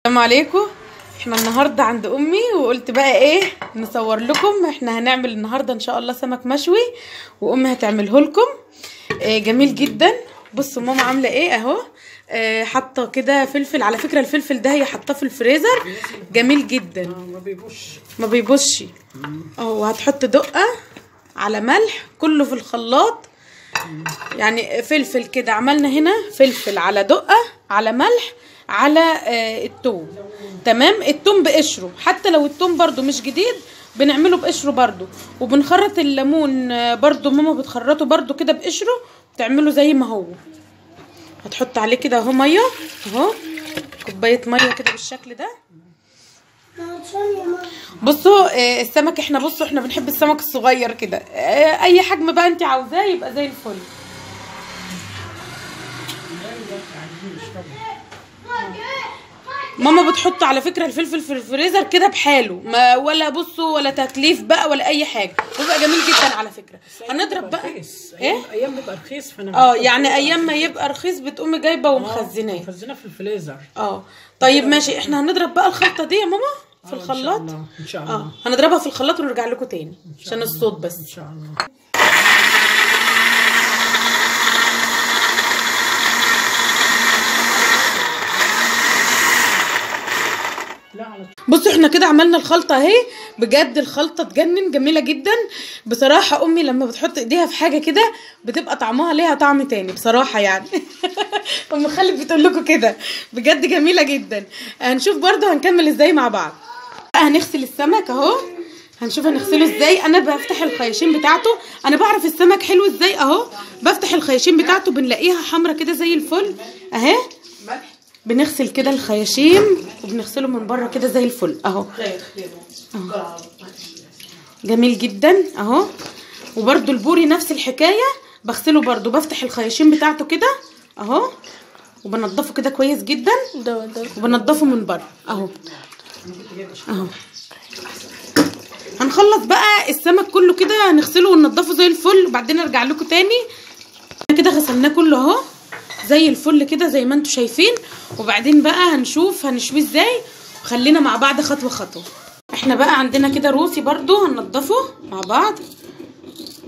السلام عليكم. احنا النهارده عند امي وقلت بقى ايه نصور لكم. احنا هنعمل النهارده ان شاء الله سمك مشوي وامي هتعمله لكم. جميل جدا. بصوا ماما عامله ايه اهو. حاطه كده فلفل. على فكره الفلفل ده هي حاطاه في الفريزر جميل جدا. ما بيبوظش اهو. هتحط دقه على ملح كله في الخلاط. يعني فلفل كده عملنا هنا فلفل على دقه على ملح على التوم. تمام. التوم بقشره، حتى لو التوم برضو مش جديد بنعمله بقشره برضو. وبنخرط الليمون برضو، ماما بتخرطه برضو كده بقشره بتعمله زي ما هو. هتحط عليه كده اهو ميه اهو، كوبايه ميه كده بالشكل ده. بصوا السمك احنا احنا بنحب السمك الصغير كده. اي حجم بقى انت عاوزاه يبقى زي الفل. ماما بتحط على فكره الفلفل في الفريزر كده بحاله، ما ولا بصوا ولا تكليف بقى ولا اي حاجه، بيبقى جميل جدا على فكره. هنضرب بقى ايه ايام بيبقى رخيص فانا يعني ايام ما يبقى رخيص بتقومي جايبه ومخزناه في الفريزر. طيب ماشي. احنا هنضرب بقى الخلطه دي يا ماما في الخلاط ان شاء الله. هنضربها في الخلاط ونرجع لكم تاني عشان الصوت بس ان شاء الله. بصوا احنا كده عملنا الخلطه اهي. بجد الخلطه تجنن، جميله جدا بصراحه. امي لما بتحط ايديها في حاجه كده بتبقى طعمها ليها طعم تاني بصراحه يعني. ام خالد بتقول لكم كده بجد جميله جدا. هنشوف برضو هنكمل ازاي مع بعض. هنغسل السمك اهو، هنشوف هنغسله ازاي. انا بفتح الخياشيم بتاعته. انا بعرف السمك حلو ازاي اهو. بفتح الخياشيم بتاعته بنلاقيها حمرا كده زي الفل اهي. بنغسل كده الخياشيم وبنغسله من بره كده زي الفل اهو. جميل جدا اهو. وبرده البوري نفس الحكايه، بغسله برده. بفتح الخياشيم بتاعته كده اهو وبنضفه كده كويس جدا وبنضفه من بره اهو. هنخلص بقى السمك كله كده هنغسله وننضفه زي الفل وبعدين ارجع لكم تاني. كده غسلناه كله اهو زي الفل كده زي ما انتم شايفين. وبعدين بقى هنشوف هنشويه ازاي. خلينا مع بعض خطوه خطوه. احنا بقى عندنا كده روسي برضو هننضفه مع بعض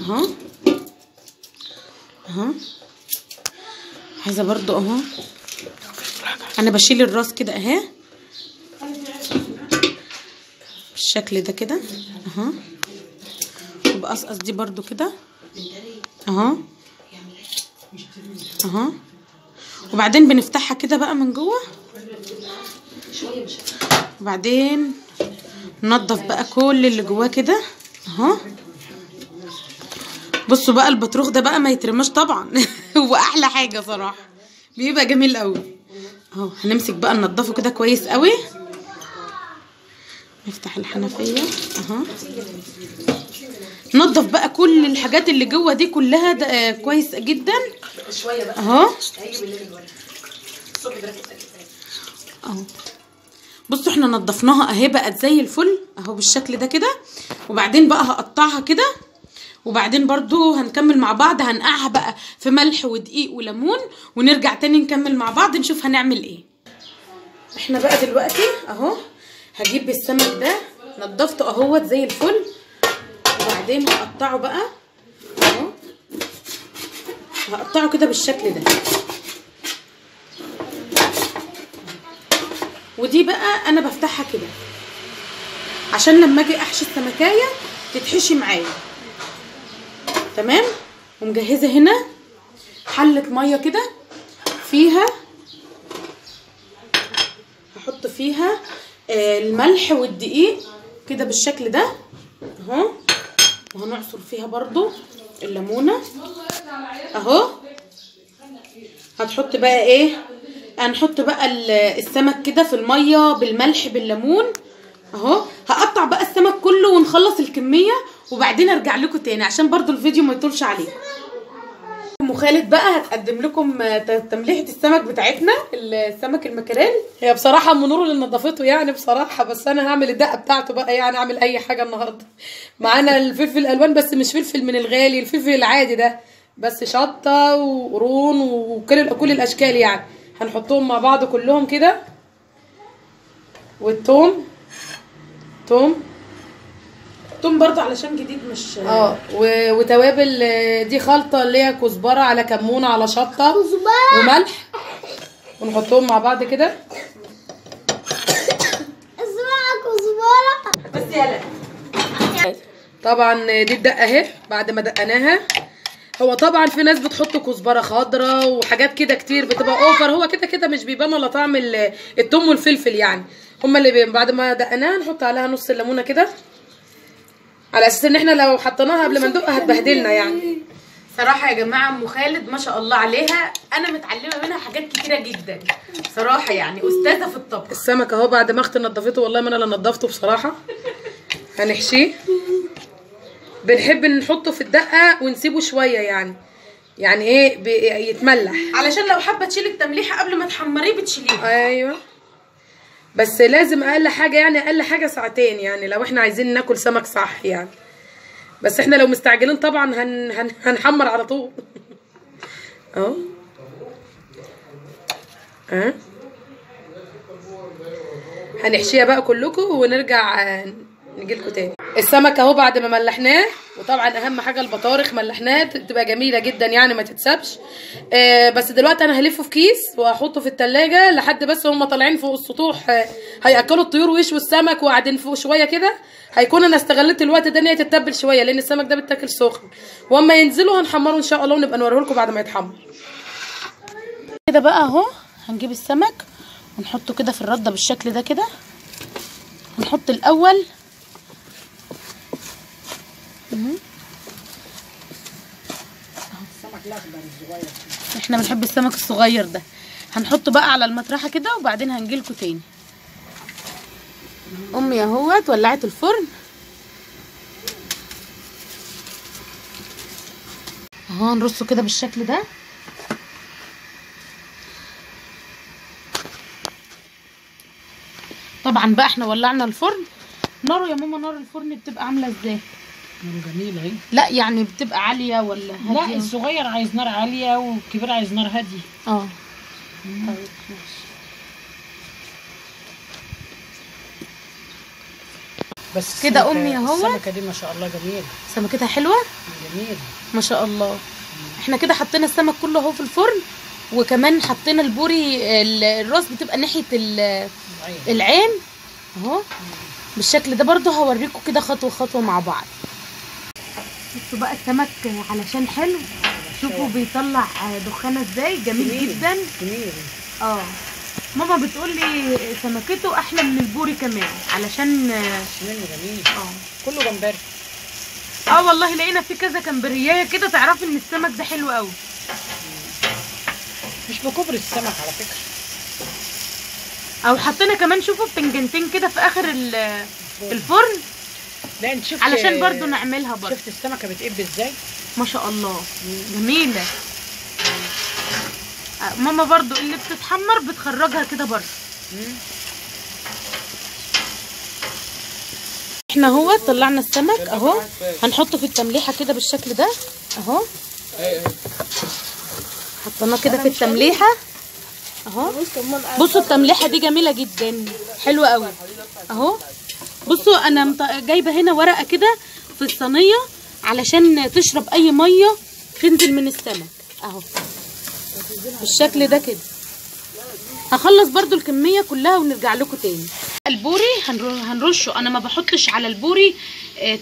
اهو اهو. عايزه برضو اهو انا بشيل الراس كده اهي بالشكل ده كده اهو. وبقصقص دي برضو كده اهو اهو. وبعدين بنفتحها كده بقى من جوه وبعدين ننضف بقى كل اللي جواه كده اهو. بصوا بقى البطروخ ده بقى ما يترماش طبعا. هو احلى حاجه صراحه، بيبقى جميل قوي اهو. هنمسك بقى ننضفه كده كويس قوي. نفتح الحنفيه اهو. ننضف بقى كل الحاجات اللي جوه دي كلها كويس جدا اهو اهو. بصوا احنا نضفناها اهي بقت زي الفل اهو بالشكل ده كده. وبعدين بقى هقطعها كده وبعدين برضو هنكمل مع بعض. هنقعها بقى في ملح ودقيق وليمون ونرجع تاني نكمل مع بعض نشوف هنعمل ايه. احنا بقى دلوقتي اهو هجيب السمك ده نضفته اهوت زي الفل وبعدين هقطعه بقى اهو. هقطعه كده بالشكل ده. ودي بقى انا بفتحها كده عشان لما اجي احشي السمكايه تتحشي معايا تمام. ومجهزه هنا حله ميه كده فيها هحط فيها الملح والدقيق كده بالشكل ده اهو. وهنعصر فيها برضو الليمونه اهو. هتحط بقى ايه، هنحط بقى السمك كده في الميه بالملح بالليمون اهو. هقطع بقى السمك كله ونخلص الكميه وبعدين ارجع لكم تاني عشان برضو الفيديو ما يطولش عليكم. ام خالد بقى هتقدم لكم تمليحه السمك بتاعتنا، السمك المكاريل. هي بصراحه ام نور اللي نضفته يعني بصراحه، بس انا هعمل الدقه بتاعته بقى يعني اعمل اي حاجه النهارده. معانا الفلفل الالوان بس مش فلفل من الغالي، الفلفل العادي ده بس شطه وقرون وكل الاشكال يعني. هنحطهم مع بعض كلهم كده والثوم، توم برضه علشان جديد مش وتوابل. دي خلطه اللي هي كزبره على كمونه على شطه وملح، ونحطهم مع بعض كده. اسمها كزبره بس يلا. طبعا دي الدقه اهي بعد ما دقناها. هو طبعا في ناس بتحط كزبره خضراء وحاجات كده كتير بتبقى اوفر، هو كده كده مش بيبان الا طعم الثوم والفلفل يعني، هما اللي بعد ما دقناها نحط عليها نص الليمونه كده، على اساس ان احنا لو حطيناها قبل ما ندقها هتبهدلنا يعني. صراحه يا جماعه ام خالد ما شاء الله عليها، انا متعلمه منها حاجات كتيره جدا صراحه، يعني استاذه في الطبخ. السمك اهو بعد ما اختي نضفته، والله ما انا اللي نضفته بصراحه. هنحشيه، بنحب نحطه في الدقه ونسيبه شويه يعني ايه يتملح، علشان لو حابه تشيلي التمليحه قبل ما تحمريه بتشيليه. ايوه، بس لازم اقل حاجه يعني اقل حاجه ساعتين يعني لو احنا عايزين ناكل سمك صح يعني. بس احنا لو مستعجلين طبعا هنحمر على طول. اهو هنحشيها بقى كلكم ونرجع نجيلكوا تاني. السمك اهو بعد ما ملحناه، وطبعا اهم حاجه البطارخ ملحناه تبقى جميله جدا يعني ما تتسابش. بس دلوقتي انا هلفه في كيس وهحطه في التلاجة لحد بس هم طالعين فوق السطوح هياكلوا الطيور ويشوا السمك وقاعدين فوق شويه كده، هيكون انا استغلت الوقت ده ان هي تتبل شويه لان السمك ده بيتاكل سخن، واما ينزلوا هنحمره ان شاء الله ونبقى نوريه لكم بعد ما يتحمر. كده بقى اهو هنجيب السمك ونحطه كده في الرده بالشكل ده كده. هنحط الاول السمك الاخضر الصغير، احنا بنحب السمك الصغير ده. هنحطه بقى على المطرحه كده وبعدين هنجيلكوا تاني. امي اهوت ولعت الفرن اهو، هنرصه كده بالشكل ده. طبعا بقى احنا ولعنا الفرن. ناره يا ماما، نار الفرن بتبقى عامله ازاي؟ نار جميله اهي. لا يعني بتبقى عاليه ولا هاديه؟ لا الصغير عايز نار عاليه والكبير عايز نار هاديه. طيب ماشي. بس كده امي اهو. السمكه دي ما شاء الله جميله، سمكتها حلوه جميله ما شاء الله. احنا كده حطينا السمك كله اهو في الفرن، وكمان حطينا البوري. الراس بتبقى ناحيه العين اهو بالشكل ده. برضو هوريكم كده خطوه خطوه مع بعض. بصوا بقى السمك علشان حلو، شوفوا بيطلع دخانه ازاي، جميل جدا. جميل. ماما بتقول لي سمكته احلى من البوري كمان علشان منه جميل. كله جمبري. والله لقينا في كذا كمبريايه كده، تعرفي ان السمك ده حلو قوي. مش بكبر السمك على فكره. او حطينا كمان شوفوا بتنجنتين كده في اخر الفرن. لا انت شفت علشان برضو نعملها برضو. شفت السمكه بتقب ازاي ما شاء الله جميله. ماما برضو اللي بتتحمر بتخرجها كده برضو. احنا اهو طلعنا السمك اهو، هنحطه في التمليحه كده بالشكل ده اهو. حطيناه كده في التمليحه اهو. بصوا التمليحه دي جميله جدا، حلوه قوي اهو. بصوا انا جايبه هنا ورقه كده في الصينيه علشان تشرب اي ميه تنزل من السمك اهو بالشكل ده كده. هخلص برضو الكميه كلها ونرجع لكم تاني. البوري هنرشه. انا ما بحطش على البوري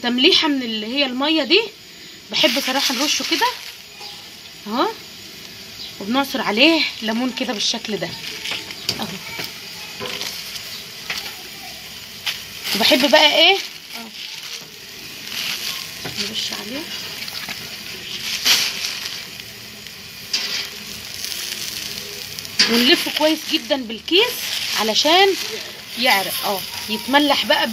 تمليحه من اللي هي الميه دي، بحب صراحه نرشه كده اهو، وبنعصر عليه ليمون كده بالشكل ده اهو. وبحب بقى ايه نرش عليه ونلفه كويس جدا بالكيس علشان يعرق يتملح بقى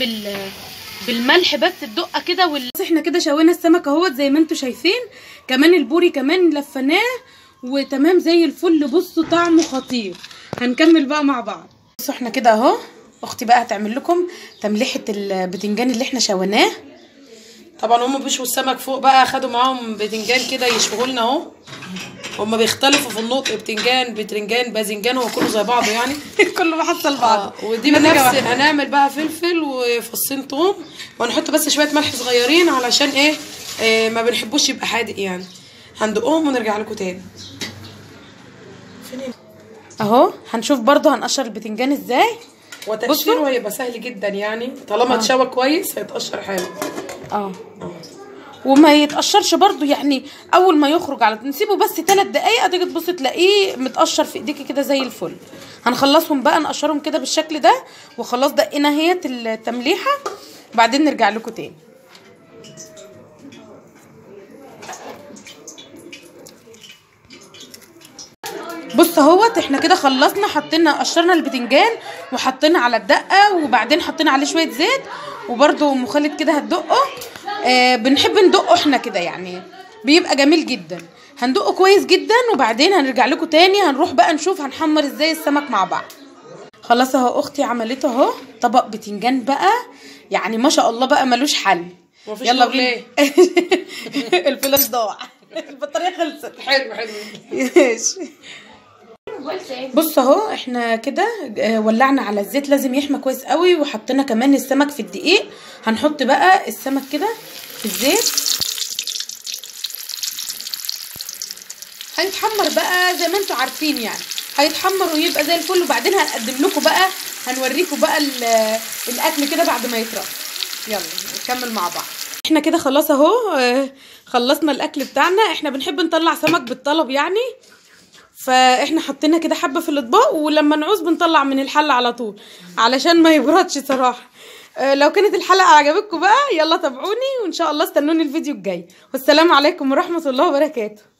بالملح بس الدقه كده احنا كده شوينا السمك اهوت زي ما انتم شايفين. كمان البوري كمان لفناه وتمام زي الفل. بصوا طعمه خطير. هنكمل بقى مع بعض. بصوا احنا كده اهو، اختي بقى هتعمل لكم تمليحه البتنجان اللي احنا شويناه. طبعا هم بيشوا السمك فوق بقى، خدوا معاهم بتنجان كده يشوه لنا اهو. هما بيختلفوا في النطق، بتنجان باذنجان، هو كله زي بعضه يعني. كله محصل بعض. ودي بنفس هنعمل بقى فلفل وفصين ثوم، وهنحط بس شويه ملح صغيرين علشان ايه ما بنحبوش يبقى حادق يعني. هندقهم ونرجع لكم تاني. اهو هنشوف برضو هنقشر البتنجان ازاي. وتقشيره هيبقى سهل جدا يعني، طالما اتشوى كويس هيتقشر حلو. وما يتقشرش برضو يعني، اول ما يخرج على نسيبه بس 3 دقايق تيجي تبص تلاقيه متقشر في ايديكي كده زي الفل. هنخلصهم بقى نقشرهم كده بالشكل ده، وخلاص دقينا اهيت التمليحه، وبعدين نرجع لكم تاني. بص اهوت احنا كده خلصنا، قشرنا البتنجان وحطينا على الدقه، وبعدين حطينا عليه شويه زيت، وبرده ام خالد كده هتدقه. بنحب ندقه احنا كده يعني، بيبقى جميل جدا. هندقه كويس جدا، وبعدين هنرجع لكم تاني. هنروح بقى نشوف هنحمر ازاي السمك مع بعض. خلاص اهو اختي عملته اهو، طبق بتنجان بقى يعني ما شاء الله بقى ملوش حل. يلا بينا. الفلاش ضاع. البطاريه خلصت. حلو ماشي. بص اهو احنا كده ولعنا على الزيت، لازم يحمى كويس قوي، وحطينا كمان السمك في الدقيق. هنحط بقى السمك كده في الزيت، هيتحمر بقى زي ما انتوا عارفين يعني، هيتحمر ويبقى زي الفل. وبعدين هنقدم لكم بقى، هنوريكم بقى الاكل كده بعد ما يطرى. يلا نكمل مع بعض. احنا كده خلاص اهو خلصنا الاكل بتاعنا. احنا بنحب نطلع سمك بالطلب يعني، فاحنا حطينا كده حبه في الاطباق، ولما نعوز بنطلع من الحله على طول علشان ما يبردش صراحه. لو كانت الحلقه عجبتكم بقى يلا تابعوني، وان شاء الله استنوني الفيديو الجاي. والسلام عليكم ورحمه الله وبركاته.